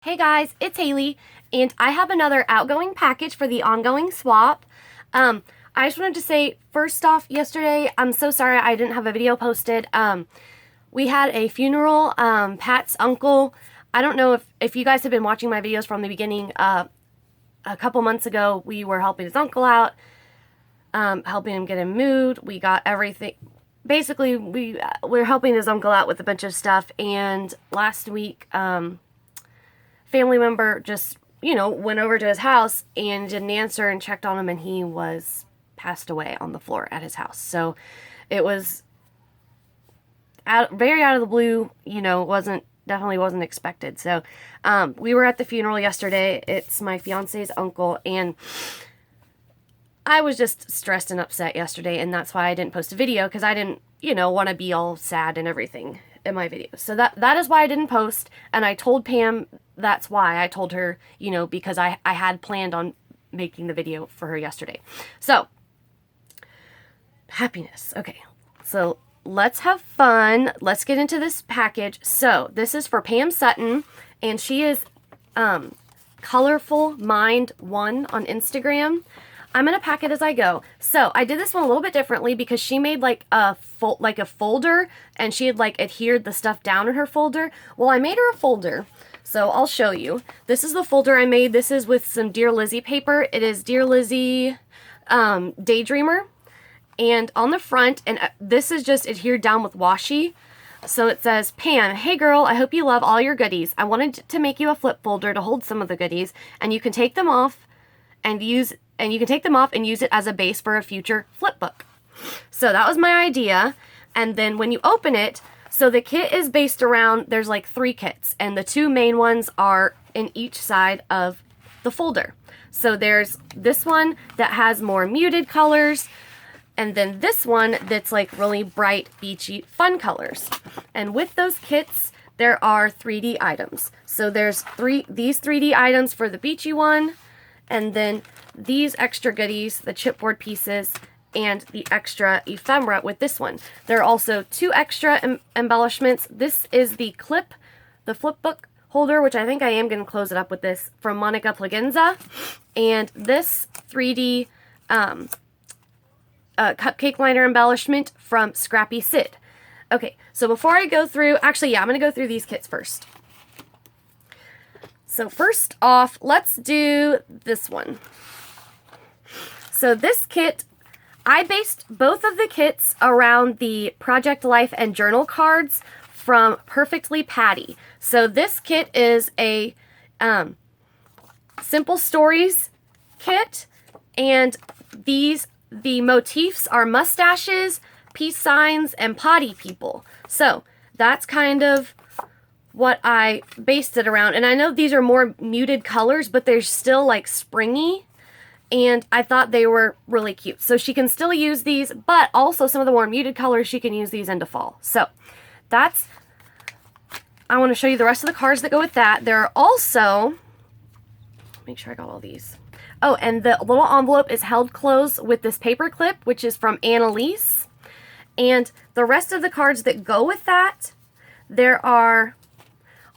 Hey guys, it's Haley, and I have another outgoing package for the ongoing swap. I just wanted to say, first off, yesterday, I'm so sorry I didn't have a video posted. We had a funeral, Pat's uncle. I don't know if you guys have been watching my videos from the beginning. A couple months ago, we were helping his uncle out, helping him get him moved. We got everything. Basically, we're helping his uncle out with a bunch of stuff, and last week, family member just, went over to his house and didn't answer and checked on him, and he was passed away on the floor at his house. So it was very out of the blue, definitely wasn't expected. So we were at the funeral yesterday. It's my fiance's uncle, and I was just stressed and upset yesterday, and that's why I didn't post a video, because I didn't, want to be all sad and everything in my video. So that is why I didn't post, and I told Pam that's why. I told her, because I had planned on making the video for her yesterday. So, happiness. Okay, so let's have fun. Let's get into this package. So, this is for Pam Sutton, and she is Colorful Mind 1 on Instagram. I'm going to pack it as I go. So, I did this one a little bit differently because she made like a folder, and she had adhered the stuff down in her folder. Well, I made her a folder, so I'll show you. This is the folder I made. This is with some Dear Lizzie paper. It is Dear Lizzie Daydreamer. And on the front, and this is just adhered down with washi. So it says, Pam, hey girl, I hope you love all your goodies. I wanted to make you a flip folder to hold some of the goodies, and you can take them off and use it as a base for a future flip book. So that was my idea. And then when you open it, so the kit is based around, there's like 3 kits, and the 2 main ones are in each side of the folder. So there's this one that has more muted colors, and then this one that's like really bright, beachy, fun colors. And with those kits, there are 3D items. So there's these 3D items for the beachy one, and then these extra goodies, the chipboard pieces, and the extra ephemera with this one. There are also 2 extra embellishments. This is the flip book holder, which I think I am going to close it up with this, from Monica Plagenza, and this 3D cupcake liner embellishment from Scrappy Sid. Okay, so before I go through, actually, yeah, I'm going to go through these kits first. So first off, let's do this one. So this kit, I based both of the kits around the Project Life and journal cards from Perfectly Patty. So this kit is a Simple Stories kit, and the motifs are mustaches, peace signs, and potty people. So that's kind of what I based it around. And I know these are more muted colors, but they're still like springy, and I thought they were really cute. So she can still use these, but also some of the more muted colors, she can use these into fall. So I want to show you the rest of the cards that go with that. There are also, make sure I got all these. Oh, and the little envelope is held closed with this paper clip, which is from Annalise. And the rest of the cards that go with that, there are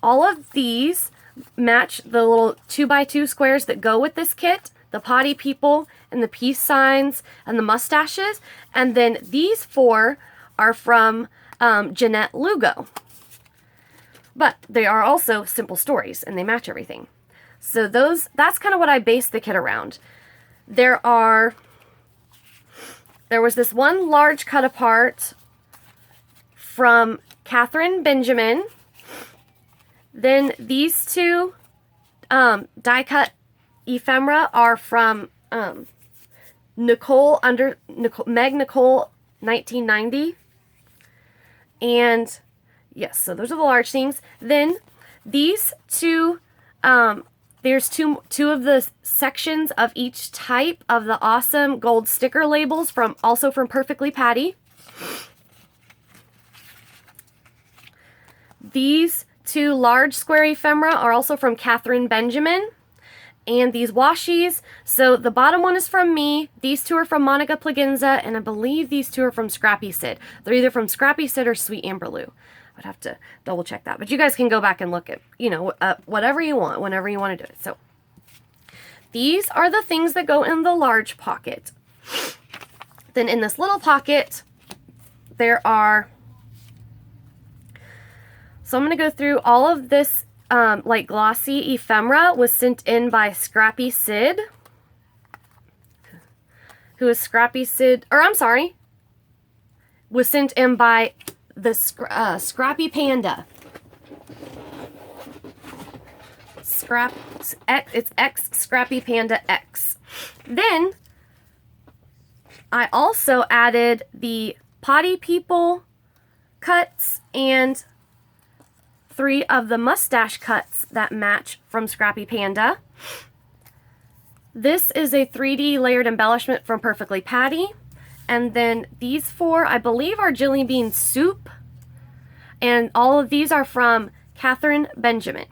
all of these match the little 2x2 squares that go with this kit, the potty people and the peace signs and the mustaches. And then these 4 are from Jeanette Lugo. But they are also Simple Stories, and they match everything. So that's kind of what I based the kit around. There was this one large cut apart from Catherine Benjamin. Then these 2 die cut ephemera are from Meg Nicole 1990. And yes, so those are the large things. Then these 2, there's two of the sections of each type of the awesome gold sticker labels also from Perfectly Patty. These 2 large square ephemera are also from Catherine Benjamin. And these washies, so the bottom one is from me, these 2 are from Monica Plagenza, and I believe these 2 are from Scrappy Sid. They're either from Scrappy Sid or Sweet Amberlou. would have to double check that. But you guys can go back and look at, you know, whatever you want, whenever you want to do it. So these are the things that go in the large pocket. Then in this little pocket, there are, so I'm going to go through all of this, like glossy ephemera was sent in by Scrappy Sid. Who is Scrappy Sid, or I'm sorry, was sent in by the Scrappy Panda. It's X Scrappy Panda X. Then I also added the Potty People cuts and 3 of the mustache cuts that match from Scrappy Panda. This is a 3D layered embellishment from Perfectly Patty. And then these 4, I believe, are Jelly Bean Soup. And all of these are from Catherine Benjamin.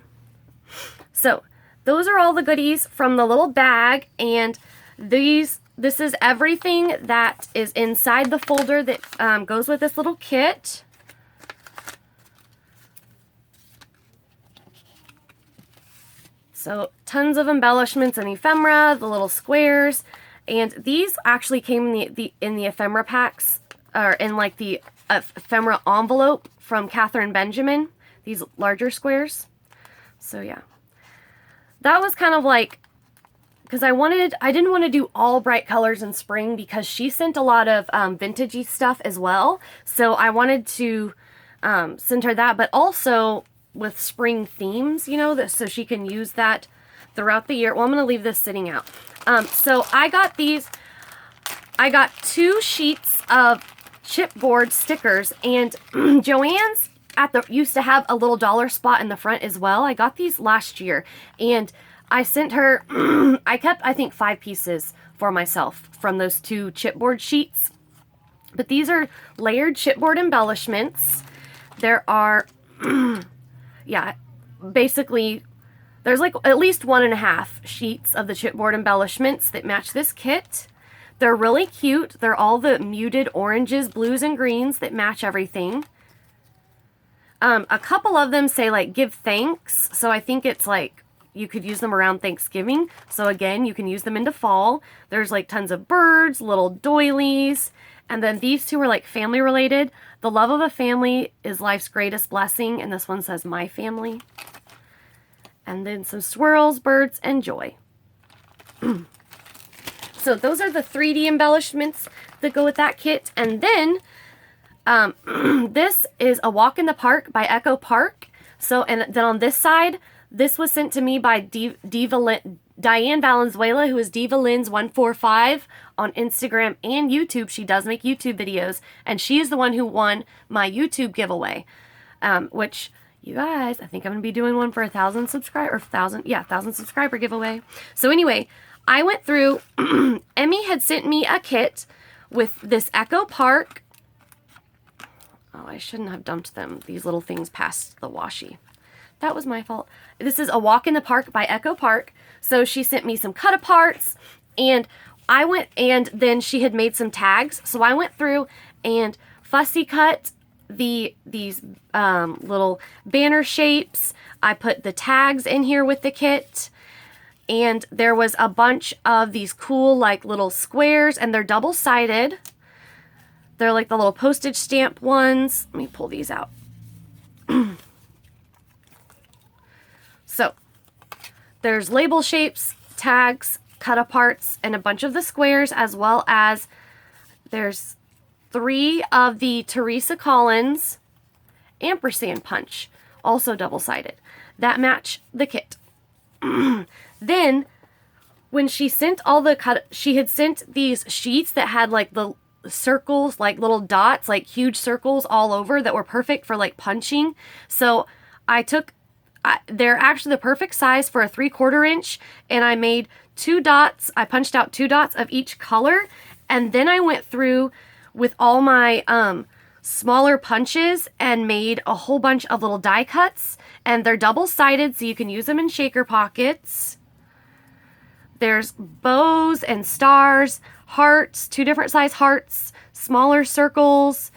So those are all the goodies from the little bag. And this is everything that is inside the folder that goes with this little kit. So tons of embellishments and ephemera, the little squares, and these actually came in the ephemera packs, or in like the ephemera envelope from Catherine Benjamin, these larger squares. So yeah, that was kind of like, because I didn't want to do all bright colors in spring because she sent a lot of vintagey stuff as well. So I wanted to send her that, but also with spring themes, you know, so she can use that throughout the year. Well, I'm going to leave this sitting out. So I got 2 sheets of chipboard stickers, and Joann's used to have a little dollar spot in the front as well. I got these last year, and I sent her, I kept, I think, 5 pieces for myself from those 2 chipboard sheets. But these are layered chipboard embellishments. There are, yeah, basically, there's like at least 1.5 sheets of the chipboard embellishments that match this kit. They're really cute. They're all the muted oranges, blues, and greens that match everything. A couple of them say like give thanks, so I think it's like you could use them around Thanksgiving. So again, you can use them into fall. There's like tons of birds, little doilies, and then these 2 are like family related. The love of a family is life's greatest blessing, and this one says my family. And then some swirls, birds, and joy. So those are the 3D embellishments that go with that kit. And then this is a walk in the park by Echo Park. So, and then on this side, this was sent to me by Diane Valenzuela, who is Diva Lins 145 on Instagram and YouTube. She does make YouTube videos, and she is the one who won my YouTube giveaway, which, you guys, I think I'm going to be doing one for 1,000 subscriber, 1,000 subscriber giveaway. So anyway, I went through, Emmy had sent me a kit with this Echo Park. Oh, I shouldn't have dumped these little things past the washi. That was my fault. This is a walk in the park by Echo Park. So she sent me some cut-aparts, and I went, and then she had made some tags. So I went through and fussy cut these little banner shapes. I put the tags in here with the kit, and there was a bunch of these cool like little squares, and they're double-sided. They're like the little postage stamp ones. Let me pull these out. So there's label shapes, tags, cut-aparts, and a bunch of the squares, as well as there's 3 of the Teresa Collins ampersand punch, also double-sided, that match the kit. Then, when she sent all the she had sent these sheets that had like the circles, like little dots, like huge circles all over that were perfect for like punching. So I took, they're actually the perfect size for a 3/4 inch, and I made 2 dots. I punched out 2 dots of each color, and then I went through with all my smaller punches and made a whole bunch of little die cuts, and they're double-sided so you can use them in shaker pockets. There's bows and stars, hearts, 2 different size hearts, smaller circles,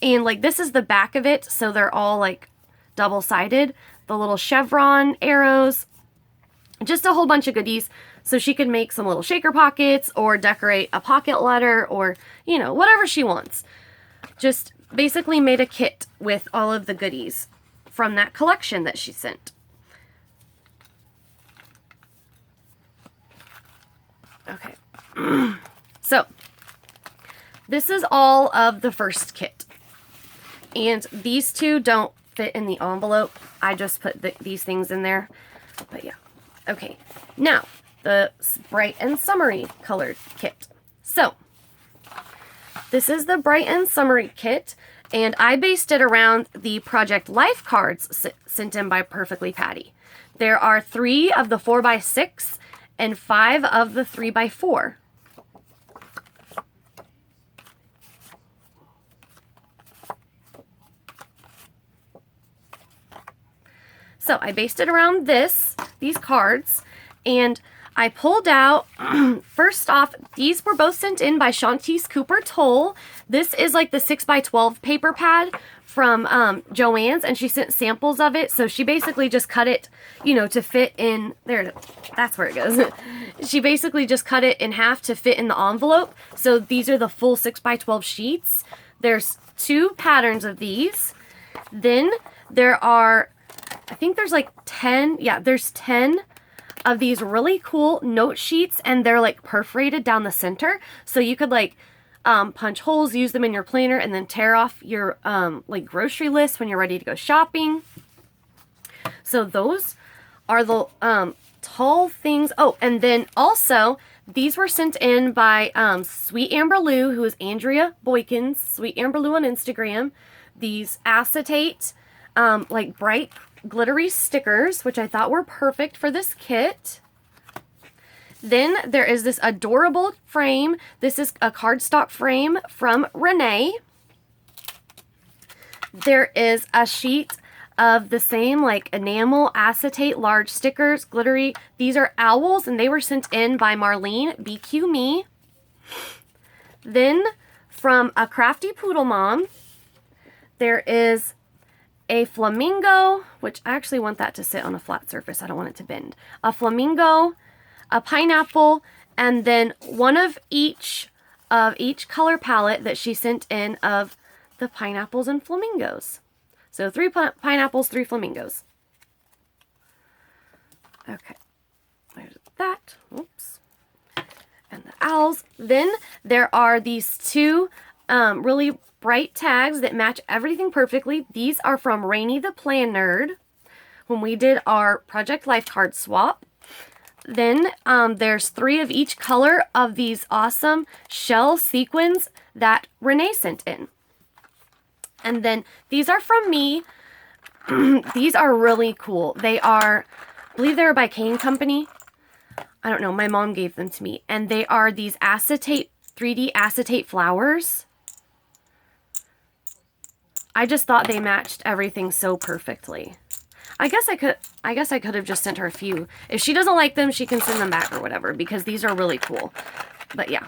And like this is the back of it, so they're all like double-sided. The little chevron arrows, just a whole bunch of goodies. So she could make some little shaker pockets or decorate a pocket letter or, you know, whatever she wants. Just basically made a kit with all of the goodies from that collection that she sent. Okay. So this is all of the first kit. And these two don't fit in the envelope. I just put these things in there. But yeah. Okay. Now, the bright and summery colored kit. So, this is the bright and summery kit, and I based it around the Project Life cards sent in by Perfectly Patty. There are 3 of the 4x6 and 5 of the 3x4. So I based it around these cards, and I pulled out, first off, these were both sent in by Shantice Cooper Toll. This is like the 6x12 paper pad from Joann's, and she sent samples of it. So she basically just cut it, you know, to fit in, there, that's where it goes. She basically just cut it in half to fit in the envelope. So these are the full 6x12 sheets. There's 2 patterns of these. Then there are, I think there's like 10, yeah, there's 10 of these really cool note sheets, and they're like perforated down the center, so you could like punch holes, use them in your planner, and then tear off your like grocery list when you're ready to go shopping. So those are the tall things. Oh, and then also these were sent in by Sweet Amber Lou, who is Andrea Boykins, Sweet Amber Lou on Instagram. These acetate like bright glittery stickers, which I thought were perfect for this kit. Then there is this adorable frame. This is a cardstock frame from Renee. There is a sheet of the same like enamel acetate large stickers, glittery. These are owls, and they were sent in by Marlene BQ Me. Then from a Crafty Poodle Mom, there is a flamingo, which I actually want that to sit on a flat surface. I don't want it to bend. A flamingo, a pineapple, and then one of each color palette that she sent in of the pineapples and flamingos. So 3 pineapples, 3 flamingos. Okay, there's that. Oops. And the owls. Then there are these 2 really bright tags that match everything perfectly. These are from Rainy the Plan Nerd when we did our Project Life card swap. Then there's 3 of each color of these awesome shell sequins that Renee sent in. And then these are from me. These are really cool. They are, I believe they were by Kane Company. I don't know, my mom gave them to me. And they are these acetate, 3D acetate flowers. I just thought they matched everything so perfectly. I guess I could have just sent her a few. If she doesn't like them, she can send them back or whatever, because these are really cool. But yeah,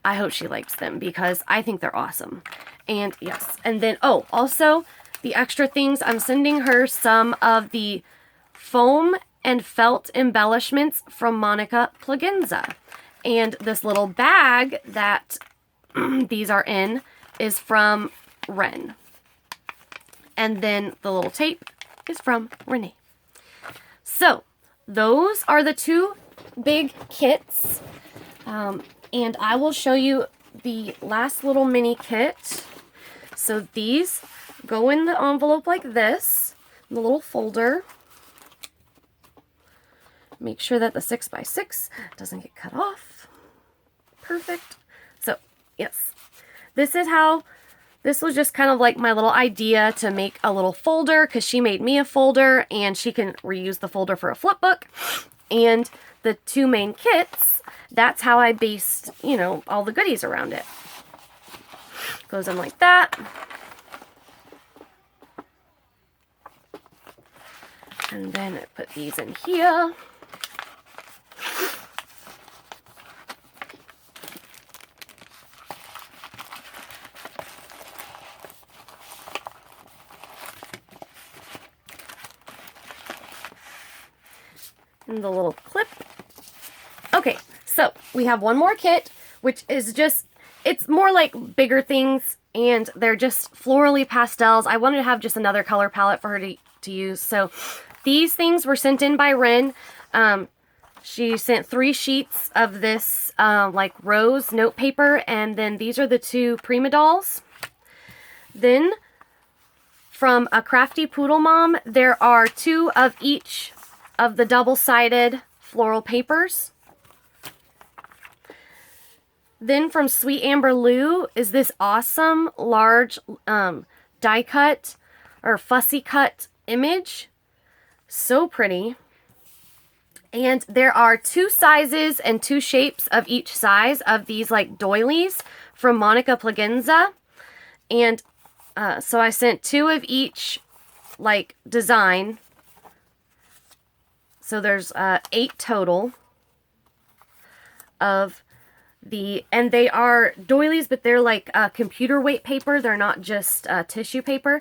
I hope she likes them because I think they're awesome. And yes, and then, oh, also the extra things, I'm sending her some of the foam and felt embellishments from Monica Plagenza. And this little bag that these are in is from Ren. And then the little tape is from Renee. So those are the 2 big kits. And I will show you the last little mini kit. So these go in the envelope like this, in the little folder. Make sure that the 6x6 doesn't get cut off. Perfect. So yes, this is how. This was just kind of like my little idea to make a little folder, because she made me a folder and she can reuse the folder for a flip book. And the 2 main kits, that's how I based, you know, all the goodies around it. Goes in like that. And then I put these in here. And the little clip. Okay, so we have one more kit, which is just, it's more like bigger things, and they're just florally pastels. I wanted to have just another color palette for her to use. So these things were sent in by Ren. She sent 3 sheets of this like rose note paper, and then these are the 2 Prima dolls. Then from a Crafty Poodle Mom, there are 2 of each of the double-sided floral papers. Then from Sweet Amber Lou is this awesome large die cut or fussy cut image. So pretty. And there are 2 sizes and 2 shapes of each size of these like doilies from Monica Plagenza. And so I sent 2 of each like design. So there's 8 total of the, and they are doilies, but they're like computer weight paper. They're not just tissue paper.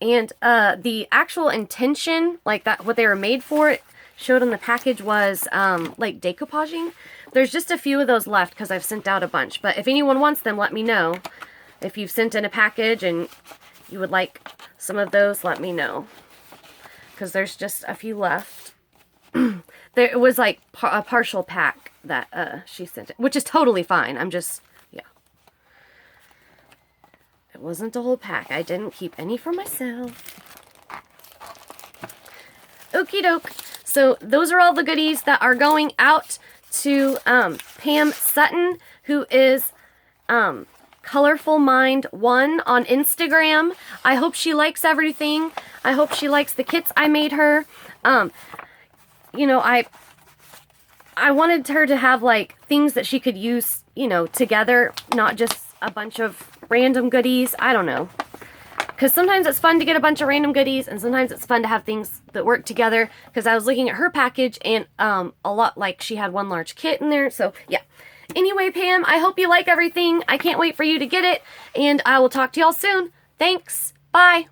And the actual intention, like that, what they were made for, it showed on the package was like decoupaging. There's just a few of those left because I've sent out a bunch. But if anyone wants them, let me know. If you've sent in a package and you would like some of those, let me know. Because there's just a few left. There was like a partial pack that she sent it, which is totally fine. I'm just, yeah. It wasn't a whole pack. I didn't keep any for myself. Okie doke. So those are all the goodies that are going out to Pam Sutton, who is Colorful Mind 1 on Instagram. I hope she likes everything. I hope she likes the kits I made her. You know, I wanted her to have like things that she could use, you know, together, not just a bunch of random goodies. I don't know. Because sometimes it's fun to get a bunch of random goodies, and sometimes it's fun to have things that work together. Because I was looking at her package, and a lot, like, she had one large kit in there. So, yeah. Anyway, Pam, I hope you like everything. I can't wait for you to get it, and I will talk to y'all soon. Thanks. Bye.